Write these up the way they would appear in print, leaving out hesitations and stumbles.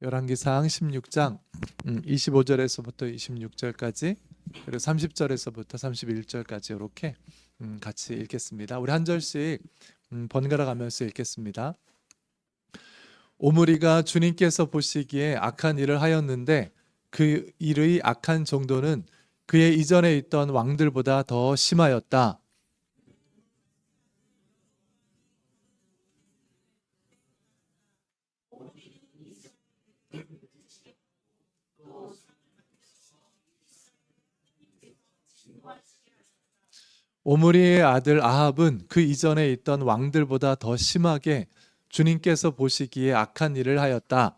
열왕기상 16장 25절에서부터 26절까지 그리고 30절에서부터 31절까지 이렇게 같이 읽겠습니다. 우리 한 절씩 번갈아 가면서 읽겠습니다. 오므리가 주님께서 보시기에 악한 일을 하였는데 그 일의 악한 정도는 그의 이전에 있던 왕들보다 더 심하였다. 오므리의 아들 아합은 그 이전에 있던 왕들보다 더 심하게 주님께서 보시기에 악한 일을 하였다.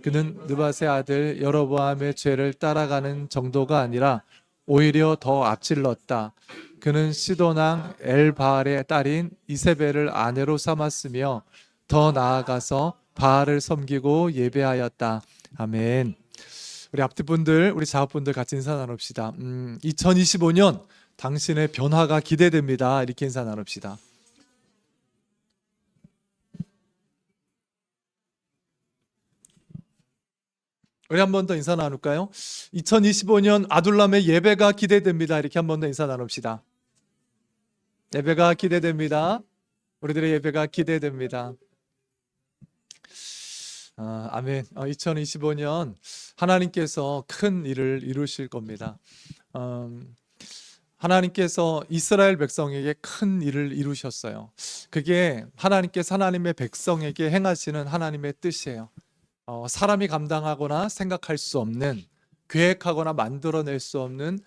그는 느밧의 아들 여로보암의 죄를 따라가는 정도가 아니라 오히려 더 앞질렀다. 그는 시돈왕 엘바알의 딸인 이세벨을 아내로 삼았으며 더 나아가서 바알을 섬기고 예배하였다. 아멘. 우리 앞뒤분들, 우리 좌우분들 같이 인사 나눕시다. 2025년 당신의 변화가 기대됩니다. 이렇게 인사 나눕시다. 우리 한 번 더 인사 나눌까요? 2025년 아둘람의 예배가 기대됩니다. 이렇게 한 번 더 인사 나눕시다. 예배가 기대됩니다. 우리들의 예배가 기대됩니다. 아멘. 2025년 하나님께서 큰 일을 이루실 겁니다. 하나님께서 이스라엘 백성에게 큰 일을 이루셨어요. 그게 하나님께서 하나님의 백성에게 행하시는 하나님의 뜻이에요. 사람이 감당하거나 생각할 수 없는, 계획하거나 만들어낼 수 없는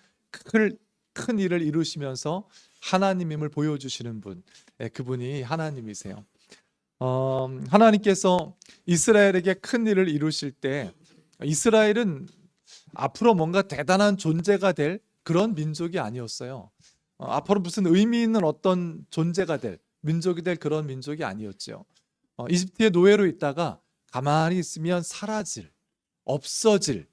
큰 일을 이루시면서 하나님임을 보여주시는 분, 그분이 하나님이세요. 하나님께서 이스라엘에게 큰 일을 이루실 때 이스라엘은 앞으로 뭔가 대단한 존재가 될 그런 민족이 아니었어요. 앞으로 무슨 의미 있는 어떤 존재가 될 민족이 될 그런 민족이 아니었죠. 이집트의 노예로 있다가 가만히 있으면 사라질, 없어질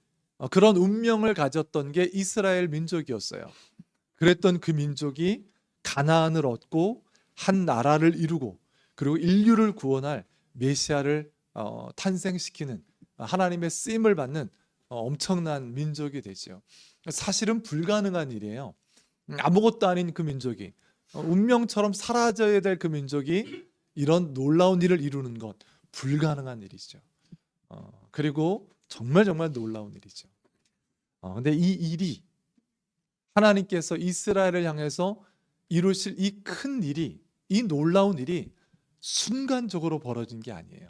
그런 운명을 가졌던 게 이스라엘 민족이었어요. 그랬던 그 민족이 가나안을 얻고 한 나라를 이루고 그리고 인류를 구원할 메시아를 탄생시키는 하나님의 쓰임을 받는 엄청난 민족이 되죠. 사실은 불가능한 일이에요. 아무것도 아닌 그 민족이, 운명처럼 사라져야 될 그 민족이 이런 놀라운 일을 이루는 것, 불가능한 일이죠. 그리고 정말 놀라운 일이죠. 근데 이 일이 하나님께서 이스라엘을 향해서 이루실 이 큰 일이, 이 놀라운 일이 순간적으로 벌어진 게 아니에요.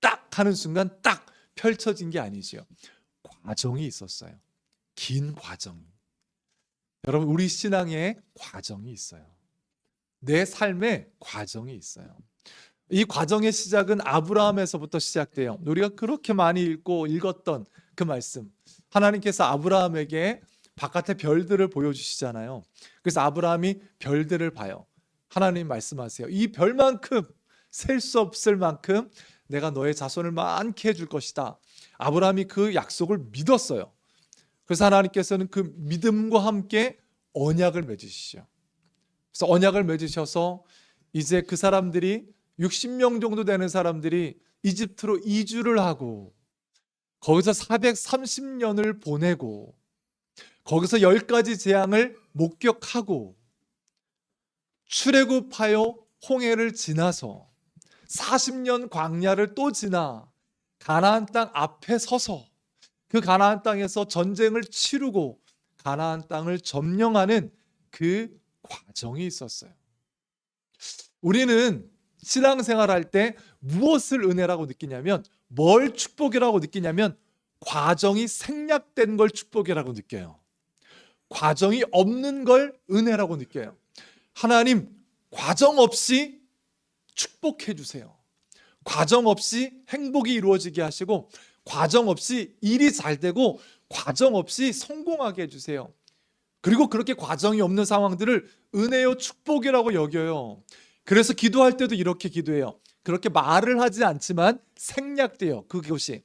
딱 하는 순간 딱 펼쳐진 게 아니죠. 과정이 있었어요. 긴 과정. 여러분, 우리 신앙에 과정이 있어요. 내 삶에 과정이 있어요. 이 과정의 시작은 아브라함에서부터 시작돼요. 우리가 그렇게 많이 읽었던 그 말씀. 하나님께서 아브라함에게 바깥의 별들을 보여주시잖아요. 그래서 아브라함이 별들을 봐요. 하나님 말씀하세요. 이 별만큼, 셀 수 없을 만큼 내가 너의 자손을 많게 해줄 것이다. 아브라함이 그 약속을 믿었어요. 그래서 하나님께서는 그 믿음과 함께 언약을 맺으시죠. 그래서 언약을 맺으셔서 이제 그 사람들이 60명 정도 되는 사람들이 이집트로 이주를 하고 거기서 430년을 보내고 거기서 10가지 재앙을 목격하고 출애굽하여 홍해를 지나서 40년 광야를 또 지나 가나안 땅 앞에 서서 그 가나안 땅에서 전쟁을 치르고 가나안 땅을 점령하는 그 과정이 있었어요. 우리는 신앙생활할 때 무엇을 은혜라고 느끼냐면, 뭘 축복이라고 느끼냐면 과정이 생략된 걸 축복이라고 느껴요. 과정이 없는 걸 은혜라고 느껴요. 하나님, 과정 없이 축복해 주세요. 과정 없이 행복이 이루어지게 하시고 과정 없이 일이 잘 되고 과정 없이 성공하게 해주세요. 그리고 그렇게 과정이 없는 상황들을 은혜요 축복이라고 여겨요. 그래서 기도할 때도 이렇게 기도해요. 그렇게 말을 하지 않지만 생략돼요. 그것이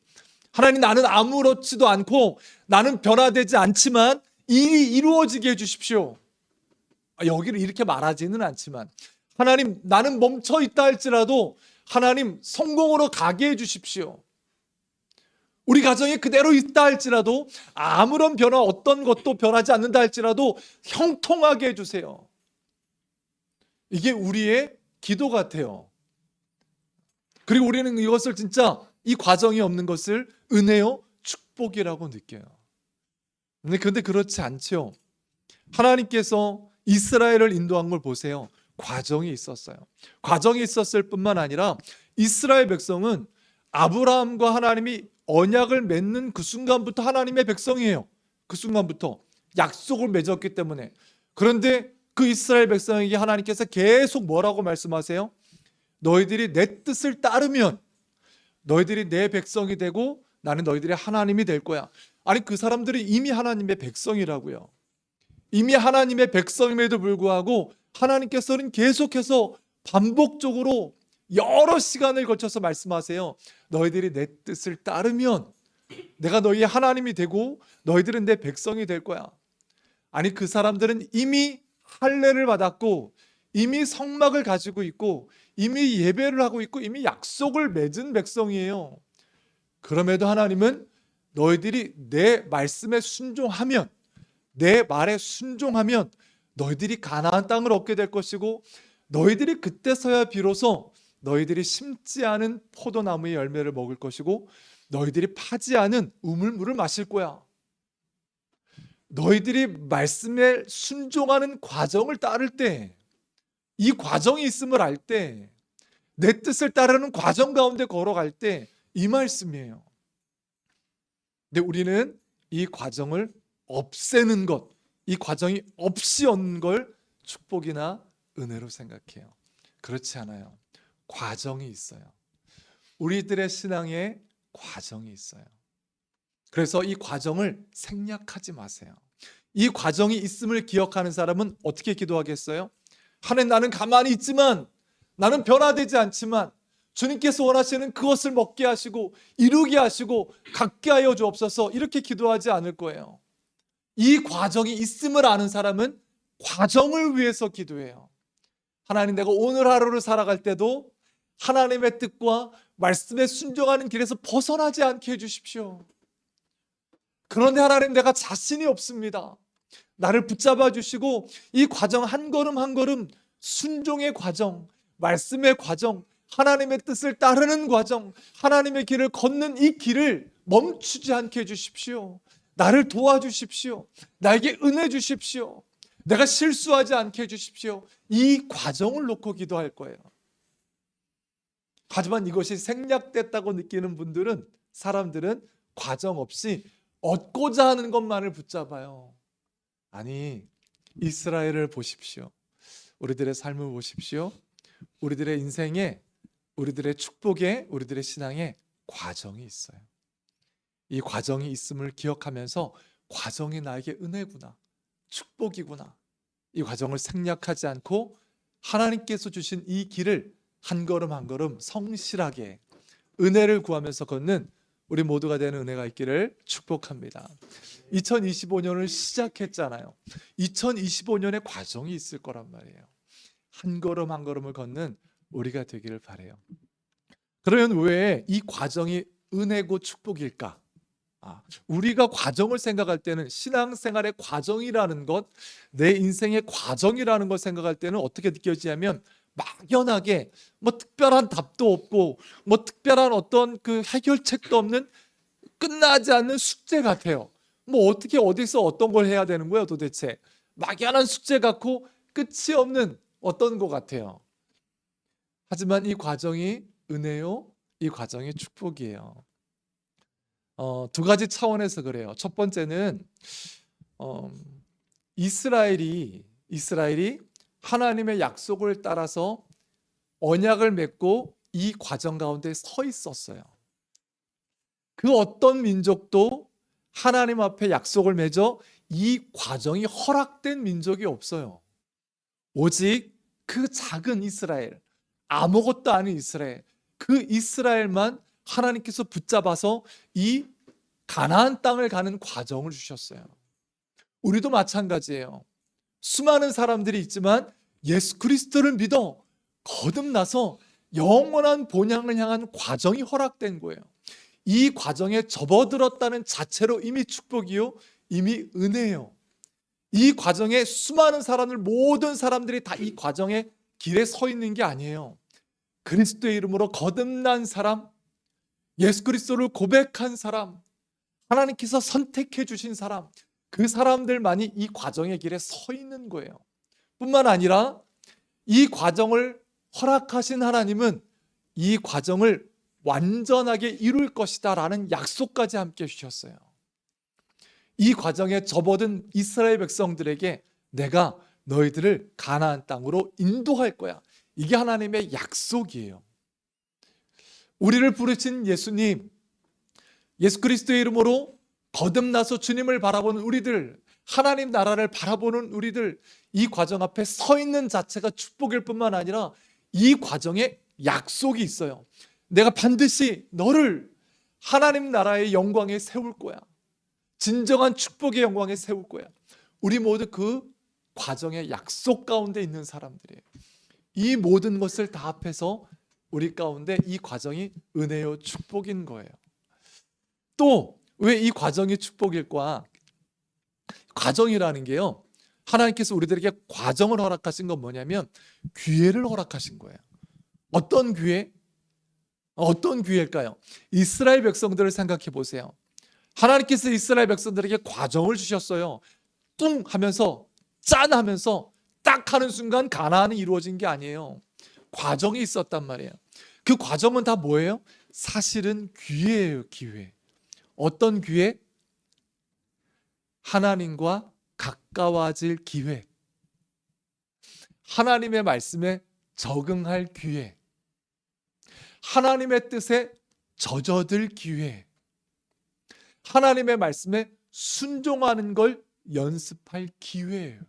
하나님, 나는 아무렇지도 않고 나는 변화되지 않지만 일이 이루어지게 해주십시오. 여기를 이렇게 말하지는 않지만 하나님, 나는 멈춰 있다 할지라도 하나님 성공으로 가게 해주십시오. 우리 가정이 그대로 있다 할지라도, 아무런 변화, 어떤 것도 변하지 않는다 할지라도 형통하게 해주세요. 이게 우리의 기도 같아요. 그리고 우리는 이것을 진짜, 이 과정이 없는 것을 은혜요, 축복이라고 느껴요. 근데 그렇지 않죠. 하나님께서 이스라엘을 인도한 걸 보세요. 과정이 있었어요. 과정이 있었을 뿐만 아니라 이스라엘 백성은 아브라함과 하나님이 언약을 맺는 그 순간부터 하나님의 백성이에요. 그 순간부터 약속을 맺었기 때문에. 그런데 그 이스라엘 백성에게 하나님께서 계속 뭐라고 말씀하세요? 너희들이 내 뜻을 따르면 너희들이 내 백성이 되고 나는 너희들의 하나님이 될 거야. 아니, 그 사람들이 이미 하나님의 백성이라고요. 이미 하나님의 백성임에도 불구하고 하나님께서는 계속해서 반복적으로 여러 시간을 거쳐서 말씀하세요. 너희들이 내 뜻을 따르면 내가 너희의 하나님이 되고 너희들은 내 백성이 될 거야. 아니, 그 사람들은 이미 할례를 받았고 이미 성막을 가지고 있고 이미 예배를 하고 있고 이미 약속을 맺은 백성이에요. 그럼에도 하나님은 너희들이 내 말씀에 순종하면, 내 말에 순종하면 너희들이 가나안 땅을 얻게 될 것이고 너희들이 그때서야 비로소 너희들이 심지 않은 포도나무의 열매를 먹을 것이고 너희들이 파지 않은 우물물을 마실 거야. 너희들이 말씀에 순종하는 과정을 따를 때, 이 과정이 있음을 알 때, 내 뜻을 따르는 과정 가운데 걸어갈 때 이 말씀이에요. 근데 우리는 이 과정을 없애는 것, 이 과정이 없이 얻는 걸 축복이나 은혜로 생각해요. 그렇지 않아요. 과정이 있어요. 우리들의 신앙에 과정이 있어요. 그래서 이 과정을 생략하지 마세요. 이 과정이 있음을 기억하는 사람은 어떻게 기도하겠어요? 하나님, 나는 가만히 있지만, 나는 변화되지 않지만 주님께서 원하시는 그것을 먹게 하시고 이루게 하시고 갖게 하여 주옵소서, 이렇게 기도하지 않을 거예요. 이 과정이 있음을 아는 사람은 과정을 위해서 기도해요. 하나님, 내가 오늘 하루를 살아갈 때도 하나님의 뜻과 말씀에 순종하는 길에서 벗어나지 않게 해주십시오. 그런데 하나님, 내가 자신이 없습니다. 나를 붙잡아 주시고 이 과정 한 걸음 한 걸음, 순종의 과정, 말씀의 과정, 하나님의 뜻을 따르는 과정, 하나님의 길을 걷는 이 길을 멈추지 않게 해주십시오. 나를 도와주십시오. 나에게 은혜 주십시오. 내가 실수하지 않게 해주십시오. 이 과정을 놓고 기도할 거예요. 하지만 이것이 생략됐다고 느끼는 분들은, 사람들은 과정 없이 얻고자 하는 것만을 붙잡아요. 아니, 이스라엘을 보십시오. 우리들의 삶을 보십시오. 우리들의 인생에, 우리들의 축복에, 우리들의 신앙에 과정이 있어요. 이 과정이 있음을 기억하면서 과정이 나에게 은혜구나, 축복이구나, 이 과정을 생략하지 않고 하나님께서 주신 이 길을 한 걸음 한 걸음 성실하게 은혜를 구하면서 걷는 우리 모두가 되는 은혜가 있기를 축복합니다. 2025년을 시작했잖아요. 2025년의 과정이 있을 거란 말이에요. 한 걸음 한 걸음을 걷는 우리가 되기를 바라요. 그러면 왜 이 과정이 은혜고 축복일까? 우리가 과정을 생각할 때는, 신앙생활의 과정이라는 것, 내 인생의 과정이라는 걸 생각할 때는 어떻게 느껴지냐면 막연하게 뭐 특별한 답도 없고 뭐 특별한 어떤 그 해결책도 없는 끝나지 않는 숙제 같아요. 뭐 어떻게 어디서 어떤 걸 해야 되는 거예요 도대체? 막연한 숙제 같고 끝이 없는 어떤 것 같아요. 하지만 이 과정이 은혜요, 이 과정이 축복이에요. 두 가지 차원에서 그래요. 첫 번째는 이스라엘이 하나님의 약속을 따라서 언약을 맺고 이 과정 가운데 서 있었어요. 그 어떤 민족도 하나님 앞에 약속을 맺어 이 과정이 허락된 민족이 없어요. 오직 그 작은 이스라엘, 아무것도 아닌 이스라엘, 그 이스라엘만 하나님께서 붙잡아서 이 가나안 땅을 가는 과정을 주셨어요. 우리도 마찬가지예요. 수많은 사람들이 있지만 예수 그리스도를 믿어 거듭나서 영원한 본향을 향한 과정이 허락된 거예요. 이 과정에 접어들었다는 자체로 이미 축복이요, 이미 은혜요. 이 과정에 수많은 사람들, 모든 사람들이 다 이 과정의 길에 서 있는 게 아니에요. 그리스도의 이름으로 거듭난 사람, 예수 그리스도를 고백한 사람, 하나님께서 선택해 주신 사람, 그 사람들만이 이 과정의 길에 서 있는 거예요. 뿐만 아니라 이 과정을 허락하신 하나님은 이 과정을 완전하게 이룰 것이다 라는 약속까지 함께 주셨어요. 이 과정에 접어든 이스라엘 백성들에게 내가 너희들을 가나안 땅으로 인도할 거야. 이게 하나님의 약속이에요. 우리를 부르신 예수님, 예수 그리스도의 이름으로 거듭나서 주님을 바라보는 우리들, 하나님 나라를 바라보는 우리들, 이 과정 앞에 서 있는 자체가 축복일 뿐만 아니라 이 과정에 약속이 있어요. 내가 반드시 너를 하나님 나라의 영광에 세울 거야. 진정한 축복의 영광에 세울 거야. 우리 모두 그 과정의 약속 가운데 있는 사람들이에요. 이 모든 것을 다 합해서 우리 가운데 이 과정이 은혜요 축복인 거예요. 또 왜 이 과정이 축복일까? 과정이라는 게요, 하나님께서 우리들에게 과정을 허락하신 건 뭐냐면 기회를 허락하신 거예요. 어떤 기회? 어떤 기회일까요? 이스라엘 백성들을 생각해 보세요. 하나님께서 이스라엘 백성들에게 과정을 주셨어요. 뚱 하면서 짠 하면서 딱 하는 순간 가나안이 이루어진 게 아니에요. 과정이 있었단 말이에요. 그 과정은 다 뭐예요? 사실은 기회예요, 기회. 어떤 기회? 하나님과 가까워질 기회. 하나님의 말씀에 적응할 기회. 하나님의 뜻에 젖어들 기회. 하나님의 말씀에 순종하는 걸 연습할 기회예요.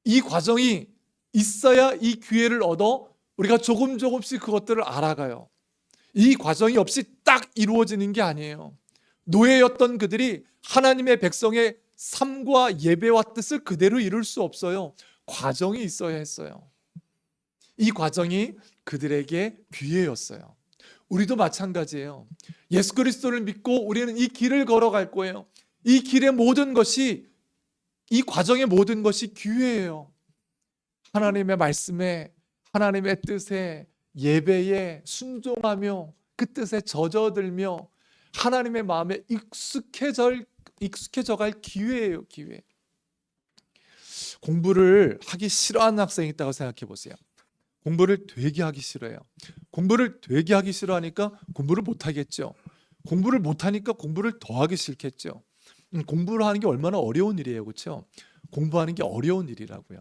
이 과정이 있어야 이 기회를 얻어 우리가 조금씩 그것들을 알아가요. 이 과정이 없이 딱 이루어지는 게 아니에요. 노예였던 그들이 하나님의 백성의 삶과 예배와 뜻을 그대로 이룰 수 없어요. 과정이 있어야 했어요. 이 과정이 그들에게 기회였어요. 우리도 마찬가지예요. 예수 그리스도를 믿고 우리는 이 길을 걸어갈 거예요. 이 길의 모든 것이, 이 과정의 모든 것이 기회예요. 하나님의 말씀에, 하나님의 뜻에, 예배에 순종하며 그 뜻에 젖어들며 하나님의 마음에 익숙해져갈 기회예요, 기회. 공부를 하기 싫어하는 학생이 있다고 생각해 보세요. 공부를 되게 하기 싫어해요. 공부를 되게 하기 싫어하니까 공부를 못 하겠죠. 공부를 못 하니까 공부를 더 하기 싫겠죠. 공부를 하는 게 얼마나 어려운 일이에요, 그렇죠? 공부하는 게 어려운 일이라고요.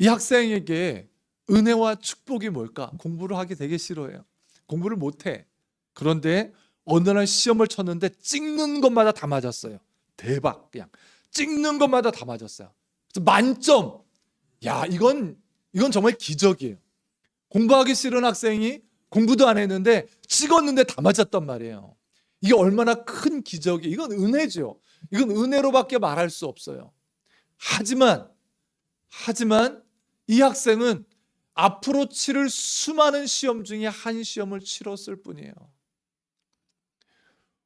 이 학생에게 은혜와 축복이 뭘까? 공부를 하기 되게 싫어해요. 공부를 못해. 그런데 어느 날 시험을 쳤는데 찍는 것마다 다 맞았어요. 대박, 그냥 찍는 것마다 다 맞았어요. 그래서 만점. 야, 이건 정말 기적이에요. 공부하기 싫은 학생이 공부도 안 했는데 찍었는데 다 맞았단 말이에요. 이게 얼마나 큰 기적이에요. 이건 은혜죠. 이건 은혜로밖에 말할 수 없어요. 하지만 이 학생은 앞으로 치를 수많은 시험 중에 한 시험을 치렀을 뿐이에요.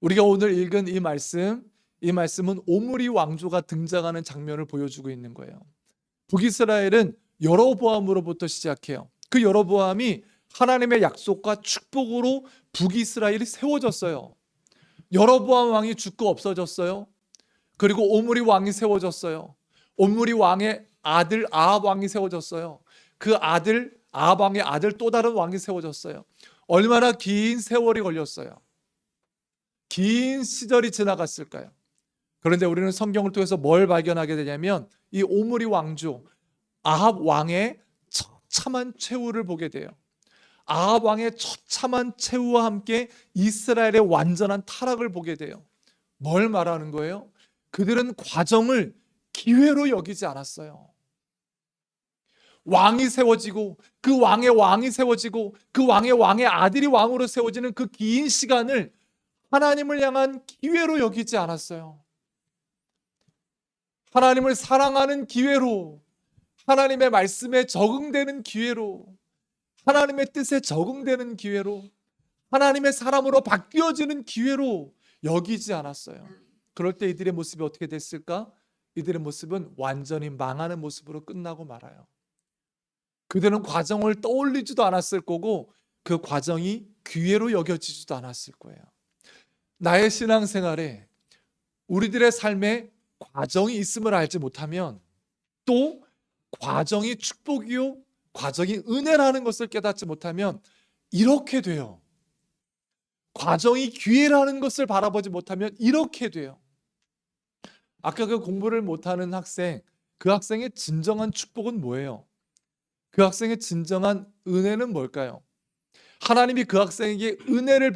우리가 오늘 읽은 이 말씀은 오므리 왕조가 등장하는 장면을 보여주고 있는 거예요. 북이스라엘은 여로보암으로부터 시작해요. 그 여로보암이 하나님의 약속과 축복으로 북이스라엘이 세워졌어요. 여로보암 왕이 죽고 없어졌어요. 그리고 오므리 왕이 세워졌어요. 오므리 왕의 아들 아합 왕이 세워졌어요. 그 아들 아합 왕의 아들 또 다른 왕이 세워졌어요. 얼마나 긴 세월이 걸렸어요. 긴 시절이 지나갔을까요? 그런데 우리는 성경을 통해서 뭘 발견하게 되냐면 이 오므리 왕조 아합 왕의 처참한 최후를 보게 돼요. 아합 왕의 처참한 최후와 함께 이스라엘의 완전한 타락을 보게 돼요. 뭘 말하는 거예요? 그들은 과정을 기회로 여기지 않았어요. 왕이 세워지고 그 왕의 왕이 세워지고 그 왕의 아들이 왕으로 세워지는 그 긴 시간을 하나님을 향한 기회로 여기지 않았어요. 하나님을 사랑하는 기회로, 하나님의 말씀에 적응되는 기회로, 하나님의 뜻에 적응되는 기회로, 하나님의 사람으로 바뀌어지는 기회로 여기지 않았어요. 그럴 때 이들의 모습이 어떻게 됐을까? 이들의 모습은 완전히 망하는 모습으로 끝나고 말아요. 그들은 과정을 떠올리지도 않았을 거고 그 과정이 기회로 여겨지지도 않았을 거예요. 나의 신앙생활에 우리들의 삶에 과정이 있음을 알지 못하면, 또 과정이 축복이요 과정이 은혜라는 것을 깨닫지 못하면 이렇게 돼요. 과정이 기회라는 것을 바라보지 못하면 이렇게 돼요. 아까 그 공부를 못하는 학생, 그 학생의 진정한 축복은 뭐예요? 그 학생의 진정한 은혜는 뭘까요? 하나님이 그 학생에게 은혜를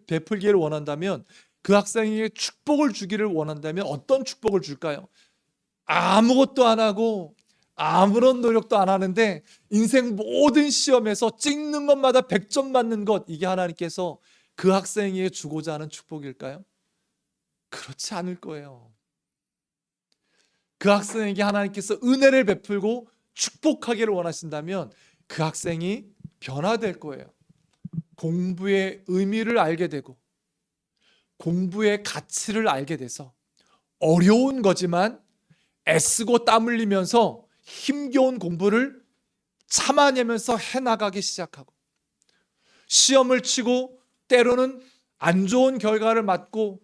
베풀기를 원한다면, 그 학생에게 축복을 주기를 원한다면 어떤 축복을 줄까요? 아무것도 안 하고 아무런 노력도 안 하는데 인생 모든 시험에서 찍는 것마다 100점 맞는 것, 이게 하나님께서 그 학생에게 주고자 하는 축복일까요? 그렇지 않을 거예요. 그 학생에게 하나님께서 은혜를 베풀고 축복하기를 원하신다면 그 학생이 변화될 거예요. 공부의 의미를 알게 되고 공부의 가치를 알게 돼서 어려운 거지만 애쓰고 땀 흘리면서 힘겨운 공부를 참아내면서 해나가기 시작하고, 시험을 치고 때로는 안 좋은 결과를 맞고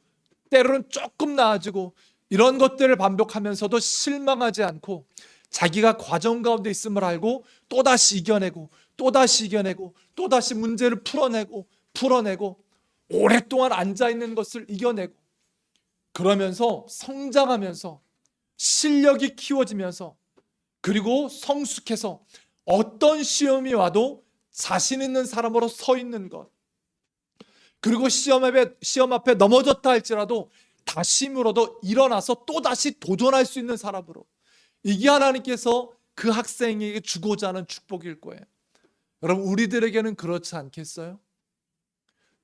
때로는 조금 나아지고, 이런 것들을 반복하면서도 실망하지 않고 자기가 과정 가운데 있음을 알고 또다시 이겨내고 또다시 이겨내고 또다시 문제를 풀어내고 오랫동안 앉아있는 것을 이겨내고, 그러면서 성장하면서 실력이 키워지면서, 그리고 성숙해서 어떤 시험이 와도 자신 있는 사람으로 서 있는 것, 그리고 시험 앞에 넘어졌다 할지라도 다시 물어도 일어나서 또다시 도전할 수 있는 사람으로, 이게 하나님께서 그 학생에게 주고자 하는 축복일 거예요. 여러분, 우리들에게는 그렇지 않겠어요?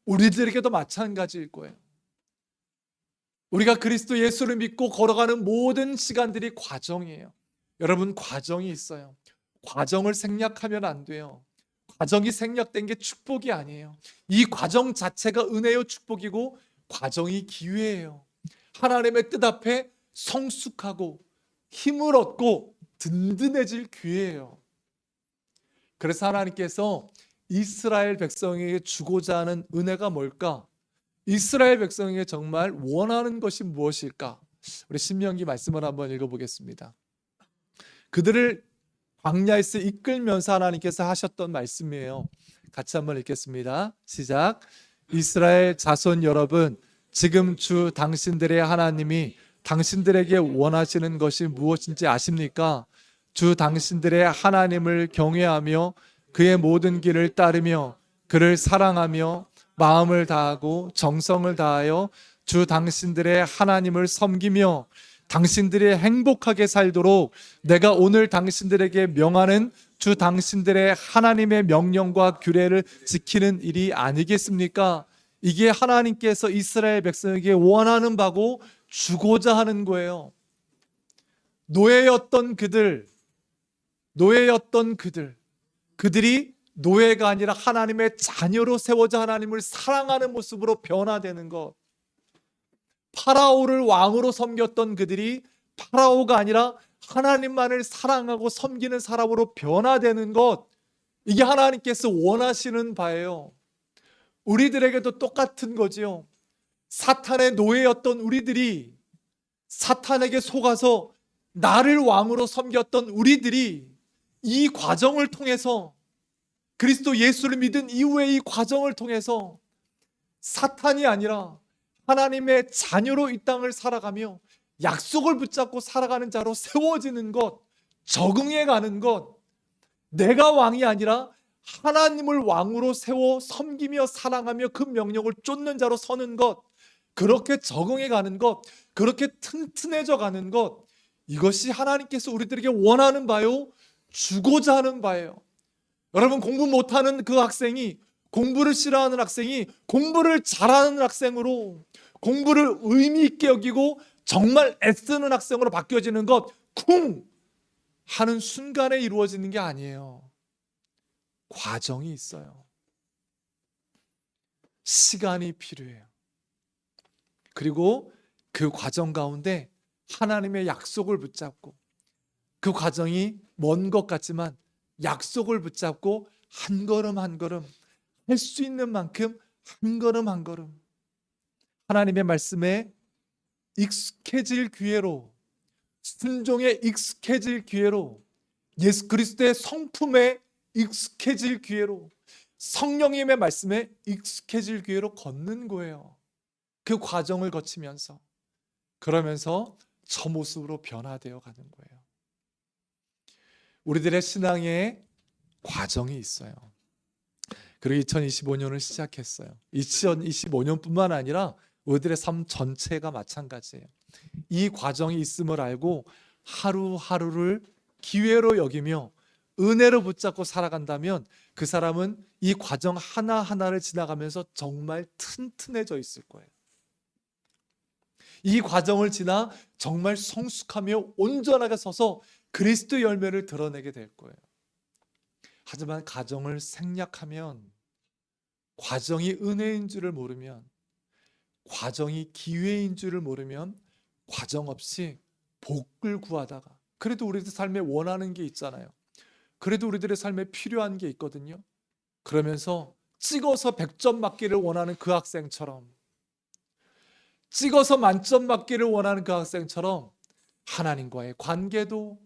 우리들에게도 마찬가지일 거예요. 우리가 그리스도 예수를 믿고 걸어가는 모든 시간들이 과정이에요. 여러분, 과정이 있어요. 과정을 생략하면 안 돼요. 과정이 생략된 게 축복이 아니에요. 이 과정 자체가 은혜요 축복이고, 과정이 기회예요. 하나님의 뜻 앞에 성숙하고 힘을 얻고 든든해질 기회예요. 그래서 하나님께서 이스라엘 백성에게 주고자 하는 은혜가 뭘까? 이스라엘 백성에게 정말 원하는 것이 무엇일까? 우리 신명기 말씀을 한번 읽어보겠습니다. 그들을 광야에서 이끌면서 하나님께서 하셨던 말씀이에요. 같이 한번 읽겠습니다. 시작. 이스라엘 자손 여러분, 지금 주 당신들의 하나님이 당신들에게 원하시는 것이 무엇인지 아십니까? 주 당신들의 하나님을 경외하며 그의 모든 길을 따르며 그를 사랑하며 마음을 다하고 정성을 다하여 주 당신들의 하나님을 섬기며 당신들이 행복하게 살도록 내가 오늘 당신들에게 명하는 주 당신들의 하나님의 명령과 규례를 지키는 일이 아니겠습니까? 이게 하나님께서 이스라엘 백성에게 원하는 바고 주고자 하는 거예요. 노예였던 그들이 노예가 아니라 하나님의 자녀로 세워져 하나님을 사랑하는 모습으로 변화되는 것. 파라오를 왕으로 섬겼던 그들이 파라오가 아니라 하나님만을 사랑하고 섬기는 사람으로 변화되는 것, 이게 하나님께서 원하시는 바예요. 우리들에게도 똑같은 거지요. 사탄의 노예였던 우리들이, 사탄에게 속아서 나를 왕으로 섬겼던 우리들이 이 과정을 통해서, 그리스도 예수를 믿은 이후의 이 과정을 통해서 사탄이 아니라 하나님의 자녀로 이 땅을 살아가며 약속을 붙잡고 살아가는 자로 세워지는 것, 적응해가는 것, 내가 왕이 아니라 하나님을 왕으로 세워 섬기며 사랑하며 그 명령을 쫓는 자로 서는 것, 그렇게 적응해가는 것, 그렇게 튼튼해져 가는 것, 이것이 하나님께서 우리들에게 원하는 바요, 주고자 하는 바예요. 여러분, 공부 못하는 그 학생이, 공부를 싫어하는 학생이 공부를 잘하는 학생으로, 공부를 의미 있게 여기고 정말 애쓰는 학생으로 바뀌어지는 것, 쿵 하는 순간에 이루어지는 게 아니에요. 과정이 있어요. 시간이 필요해요. 그리고 그 과정 가운데 하나님의 약속을 붙잡고, 그 과정이 먼 것 같지만 약속을 붙잡고 한 걸음 한 걸음, 할 수 있는 만큼 한 걸음 한 걸음 하나님의 말씀에 익숙해질 기회로, 순종에 익숙해질 기회로, 예수 그리스도의 성품에 익숙해질 기회로, 성령님의 말씀에 익숙해질 기회로 걷는 거예요. 그 과정을 거치면서, 그러면서 저 모습으로 변화되어 가는 거예요. 우리들의 신앙에 과정이 있어요. 그리고 2025년을 시작했어요. 2025년뿐만 아니라 우리들의 삶 전체가 마찬가지예요. 이 과정이 있음을 알고 하루하루를 기회로 여기며 은혜로 붙잡고 살아간다면 그 사람은 이 과정 하나하나를 지나가면서 정말 튼튼해져 있을 거예요. 이 과정을 지나 정말 성숙하며 온전하게 서서 그리스도 열매를 드러내게 될 거예요. 하지만 과정을 생략하면, 과정이 은혜인 줄을 모르면, 과정이 기회인 줄을 모르면 과정 없이 복을 구하다가, 그래도 우리들 삶에 원하는 게 있잖아요. 그래도 우리들의 삶에 필요한 게 있거든요. 그러면서 찍어서 100점 맞기를 원하는 그 학생처럼, 찍어서 만점 맞기를 원하는 그 학생처럼 하나님과의 관계도,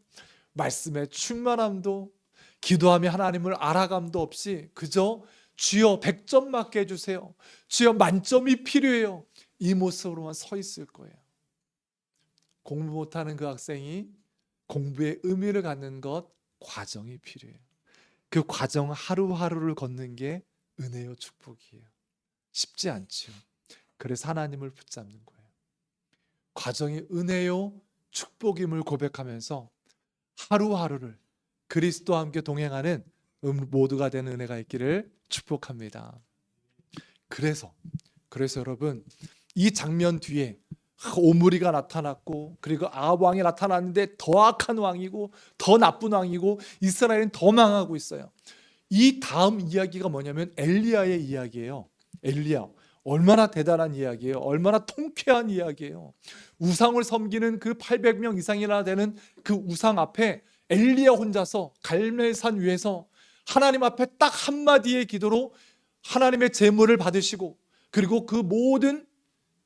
말씀의 충만함도, 기도하며 하나님을 알아감도 없이 그저 주여 100점 맞게 해주세요, 주여 만점이 필요해요, 이 모습으로만 서 있을 거예요. 공부 못하는 그 학생이 공부의 의미를 갖는 것, 과정이 필요해요. 그 과정 하루하루를 걷는 게 은혜요 축복이에요. 쉽지 않죠. 그래서 하나님을 붙잡는 거예요. 과정이 은혜요 축복임을 고백하면서 하루하루를 그리스도와 함께 동행하는 모두가 되는 은혜가 있기를 축복합니다. 그래서 여러분, 이 장면 뒤에 오므리가 나타났고, 그리고 아합 왕이 나타났는데 더 악한 왕이고 더 나쁜 왕이고 이스라엘은 더 망하고 있어요. 이 다음 이야기가 뭐냐면 엘리야의 이야기예요. 엘리야, 얼마나 대단한 이야기예요. 얼마나 통쾌한 이야기예요. 우상을 섬기는 그 800명 이상이나 되는 그 우상 앞에 엘리야 혼자서 갈멜산 위에서 하나님 앞에 딱 한마디의 기도로 하나님의 제물을 받으시고, 그리고 그 모든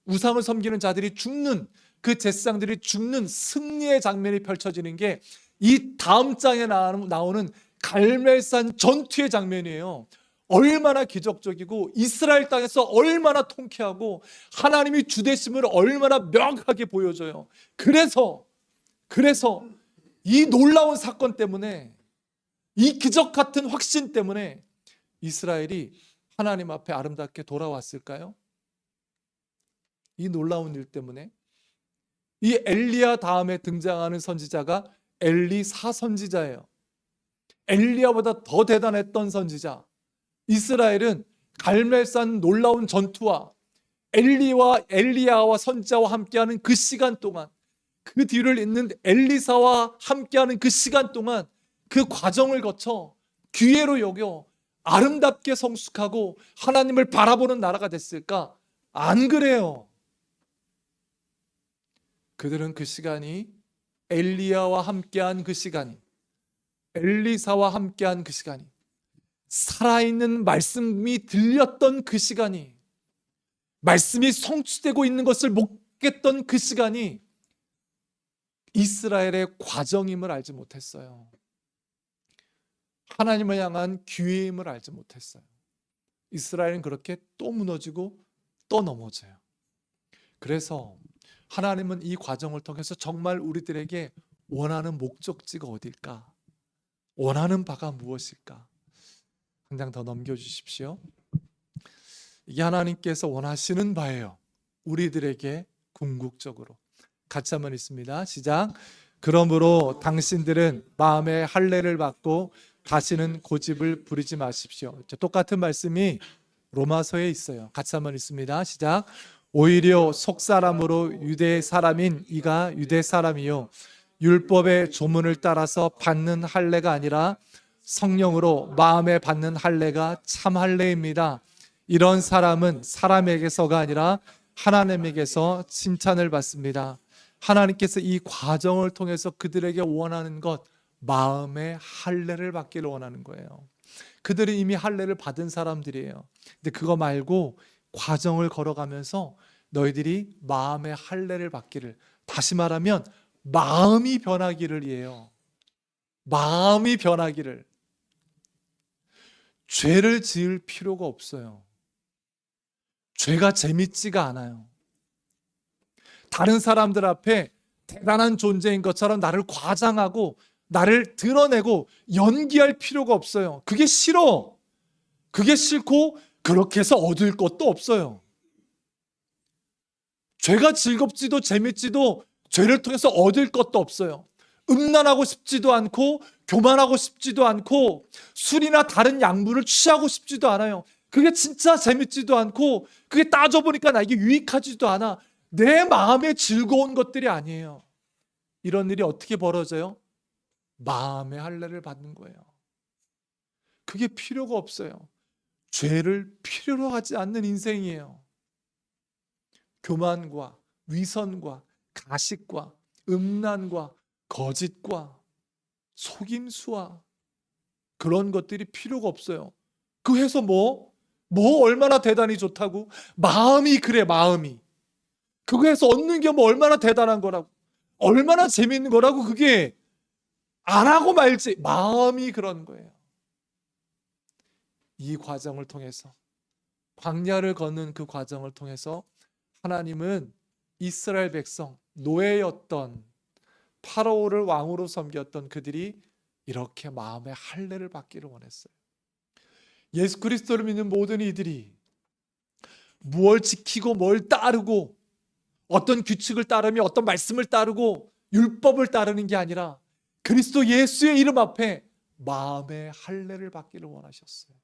우상을 섬기는 자들이 죽는, 그 제사장들이 죽는 승리의 장면이 펼쳐지는 게 이 다음 장에 나오는 갈멜산 전투의 장면이에요. 얼마나 기적적이고 이스라엘 땅에서 얼마나 통쾌하고 하나님이 주되심을 얼마나 명확하게 보여줘요. 그래서 이 놀라운 사건 때문에, 이 기적 같은 확신 때문에 이스라엘이 하나님 앞에 아름답게 돌아왔을까요? 이 놀라운 일 때문에. 이 엘리야 다음에 등장하는 선지자가 엘리사 선지자예요. 엘리야보다 더 대단했던 선지자. 이스라엘은 갈멜산 놀라운 전투와 엘리야와 선지자와 함께하는 그 시간 동안, 그 뒤를 잇는 엘리사와 함께하는 그 시간 동안, 그 과정을 거쳐 기회로 여겨 아름답게 성숙하고 하나님을 바라보는 나라가 됐을까? 안 그래요. 그들은 그 시간이, 엘리야와 함께한 그 시간이, 엘리사와 함께한 그 시간이, 살아있는 말씀이 들렸던 그 시간이, 말씀이 성취되고 있는 것을 목격했던 그 시간이 이스라엘의 과정임을 알지 못했어요. 하나님을 향한 기회임을 알지 못했어요. 이스라엘은 그렇게 또 무너지고 또 넘어져요. 그래서 하나님은 이 과정을 통해서 정말 우리들에게 원하는 목적지가 어딜까? 원하는 바가 무엇일까? 한 장 더 넘겨주십시오. 이게 하나님께서 원하시는 바예요. 우리들에게 궁극적으로. 같이 한번 읽습니다. 시작. 그러므로 당신들은 마음에 할례를 받고 다시는 고집을 부리지 마십시오. 똑같은 말씀이 로마서에 있어요. 같이 한번 읽습니다. 시작. 오히려 속사람으로 유대 사람인 이가 유대 사람이요 율법의 조문을 따라서 받는 할례가 아니라 성령으로 마음에 받는 할례가 참 할례입니다. 이런 사람은 사람에게서가 아니라 하나님에게서 칭찬을 받습니다. 하나님께서 이 과정을 통해서 그들에게 원하는 것, 마음의 할례를 받기를 원하는 거예요. 그들은 이미 할례를 받은 사람들이에요. 근데 그거 말고 과정을 걸어가면서 너희들이 마음의 할례를 받기를, 다시 말하면 마음이 변하기를 이에요. 마음이 변하기를. 죄를 지을 필요가 없어요. 죄가 재밌지가 않아요. 다른 사람들 앞에 대단한 존재인 것처럼 나를 과장하고 나를 드러내고 연기할 필요가 없어요. 그게 싫어. 그게 싫고 그렇게 해서 얻을 것도 없어요. 죄가 즐겁지도 재밌지도 죄를 통해서 얻을 것도 없어요. 음란하고 싶지도 않고 교만하고 싶지도 않고 술이나 다른 약물을 취하고 싶지도 않아요. 그게 진짜 재밌지도 않고 그게 따져보니까 나에게 유익하지도 않아. 내 마음에 즐거운 것들이 아니에요. 이런 일이 어떻게 벌어져요? 마음의 할례를 받는 거예요. 그게 필요가 없어요. 죄를 필요로 하지 않는 인생이에요. 교만과 위선과 가식과 음란과 거짓과 속임수와 그런 것들이 필요가 없어요. 그 해서 뭐 얼마나 대단히 좋다고? 마음이 그래, 마음이. 그거에서 얻는 게 뭐 얼마나 대단한 거라고, 얼마나 재밌는 거라고. 그게 안 하고 말지. 마음이 그런 거예요. 이 과정을 통해서, 광야를 걷는 그 과정을 통해서 하나님은 이스라엘 백성, 노예였던 파라오를 왕으로 섬겼던 그들이 이렇게 마음의 할례를 받기를 원했어요. 예수 그리스도를 믿는 모든 이들이 뭘 지키고 뭘 따르고 어떤 규칙을 따르며 어떤 말씀을 따르고 율법을 따르는 게 아니라 그리스도 예수의 이름 앞에 마음의 할례를 받기를 원하셨어요.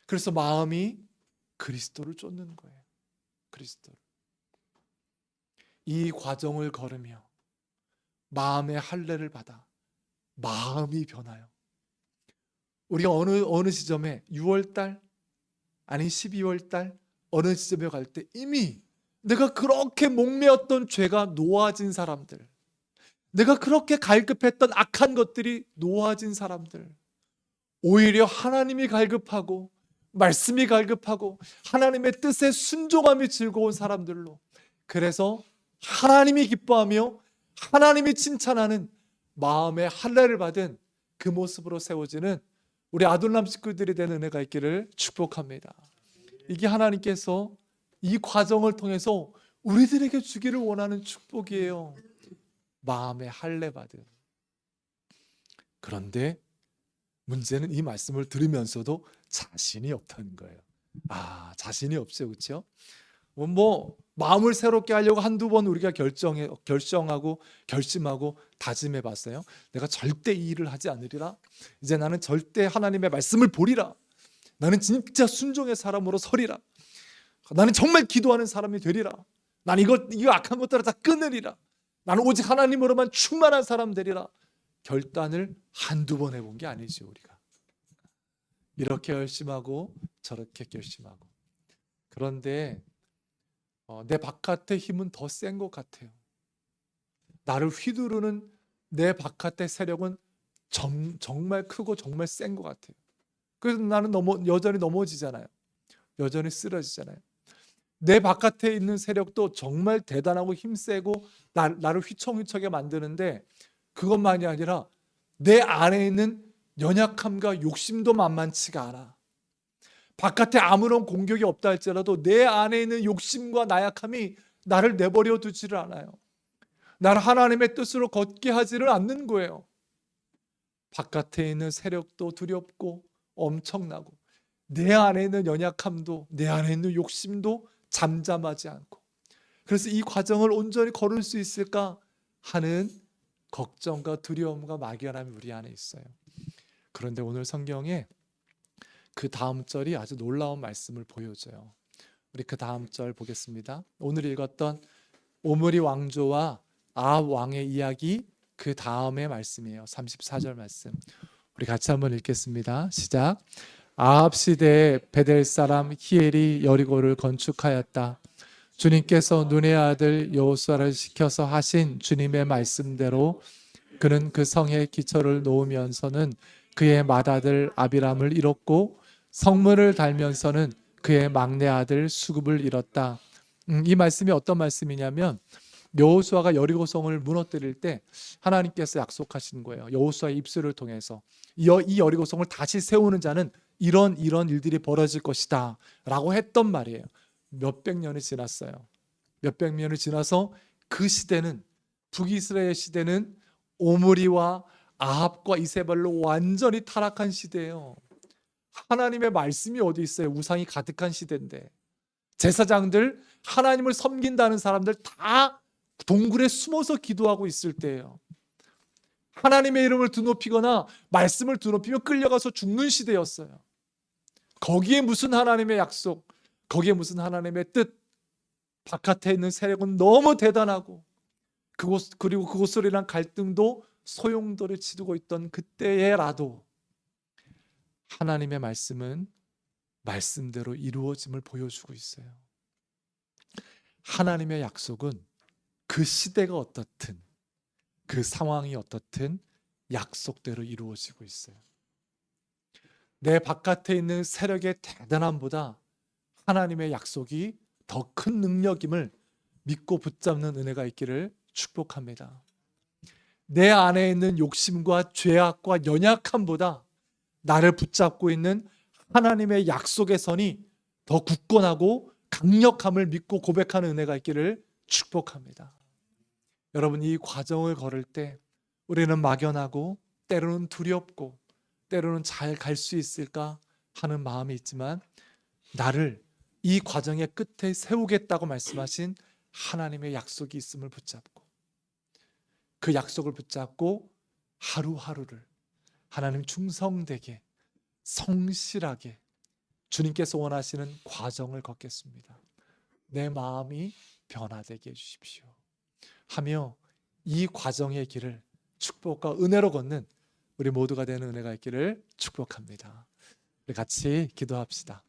그래서 마음이 그리스도를 쫓는 거예요. 그리스도를. 이 과정을 걸으며 마음의 할례를 받아 마음이 변화요. 우리가 어느 시점에 6월달 아니 12월달 어느 시점에 갈 때 이미 내가 그렇게 목매었던 죄가 놓아진 사람들, 내가 그렇게 갈급했던 악한 것들이 놓아진 사람들, 오히려 하나님이 갈급하고 말씀이 갈급하고 하나님의 뜻에 순종함이 즐거운 사람들로, 그래서 하나님이 기뻐하며 하나님이 칭찬하는 마음의 할례를 받은 그 모습으로 세워지는 우리 아둘람 식구들이 되는 은혜가 있기를 축복합니다. 이게 하나님께서 이 과정을 통해서 우리들에게 주기를 원하는 축복이에요. 마음의 할례 받음. 그런데 문제는 이 말씀을 들으면서도 자신이 없다는 거예요. 자신이 없죠, 그렇죠? 뭐 마음을 새롭게 하려고 한두 번 우리가 결정하고 결심하고 다짐해 봤어요. 내가 절대 이 일을 하지 않으리라. 이제 나는 절대 하나님의 말씀을 보리라. 나는 진짜 순종의 사람으로 서리라. 나는 정말 기도하는 사람이 되리라. 나는 이거 악한 것들을 다 끊으리라. 나는 오직 하나님으로만 충만한 사람 되리라. 결단을 한두 번 해본 게 아니죠, 우리가. 이렇게 결심하고 저렇게 결심하고. 그런데 내 바깥의 힘은 더 센 것 같아요. 나를 휘두르는 내 바깥의 세력은 정말 크고 정말 센 것 같아요. 그래서 나는 여전히 넘어지잖아요. 여전히 쓰러지잖아요. 내 바깥에 있는 세력도 정말 대단하고 힘세고 나를 휘청휘청하게 만드는데 그것만이 아니라 내 안에 있는 연약함과 욕심도 만만치가 않아. 바깥에 아무런 공격이 없다 할지라도 내 안에 있는 욕심과 나약함이 나를 내버려 두지를 않아요. 나를 하나님의 뜻으로 걷게 하지를 않는 거예요. 바깥에 있는 세력도 두렵고 엄청나고 내 안에 있는 연약함도 내 안에 있는 욕심도 잠잠하지 않고, 그래서 이 과정을 온전히 걸을 수 있을까 하는 걱정과 두려움과 막연함이 우리 안에 있어요. 그런데 오늘 성경에 그 다음 절이 아주 놀라운 말씀을 보여줘요. 우리 그 다음 절 보겠습니다. 오늘 읽었던 오므리 왕조와 아합 왕의 이야기 그 다음의 말씀이에요. 34절 말씀. 우리 같이 한번 읽겠습니다. 시작. 아합 시대에 베델 사람 히엘이 여리고를 건축하였다. 주님께서 눈의 아들 여호수아를 시켜서 하신 주님의 말씀대로 그는 그 성에 기초를 놓으면서는 그의 맏아들 아비람을 잃었고 성문을 달면서는 그의 막내 아들 수굽을 잃었다. 이 말씀이 어떤 말씀이냐면 여호수아가 여리고성을 무너뜨릴 때 하나님께서 약속하신 거예요. 여호수아의 입술을 통해서 이 여리고성을 다시 세우는 자는 이런 일들이 벌어질 것이다 라고 했던 말이에요. 몇백 년이 지났어요. 몇백 년이 지나서 그 시대는, 북이스라엘 시대는 오므리와 아합과 이세벨로 완전히 타락한 시대예요. 하나님의 말씀이 어디 있어요? 우상이 가득한 시대인데 제사장들, 하나님을 섬긴다는 사람들 다 동굴에 숨어서 기도하고 있을 때예요. 하나님의 이름을 드높이거나 말씀을 드높이면 끌려가서 죽는 시대였어요. 거기에 무슨 하나님의 약속, 거기에 무슨 하나님의 뜻, 바깥에 있는 세력은 너무 대단하고 그리고 그곳으로인한 갈등도 소용돌이 치르고 있던 그때에라도 하나님의 말씀은 말씀대로 이루어짐을 보여주고 있어요. 하나님의 약속은 그 시대가 어떻든 그 상황이 어떻든 약속대로 이루어지고 있어요. 내 바깥에 있는 세력의 대단함보다 하나님의 약속이 더 큰 능력임을 믿고 붙잡는 은혜가 있기를 축복합니다. 내 안에 있는 욕심과 죄악과 연약함보다 나를 붙잡고 있는 하나님의 약속의 선이 더 굳건하고 강력함을 믿고 고백하는 은혜가 있기를 축복합니다. 여러분, 이 과정을 걸을 때 우리는 막연하고 때로는 두렵고 때로는 잘 갈 수 있을까 하는 마음이 있지만 나를 이 과정의 끝에 세우겠다고 말씀하신 하나님의 약속이 있음을 붙잡고 그 약속을 붙잡고 하루하루를 하나님 충성되게 성실하게 주님께서 원하시는 과정을 걷겠습니다. 내 마음이 변화되게 해주십시오 하며 이 과정의 길을 축복과 은혜로 걷는 우리 모두가 되는 은혜가 있기를 축복합니다. 우리 같이 기도합시다.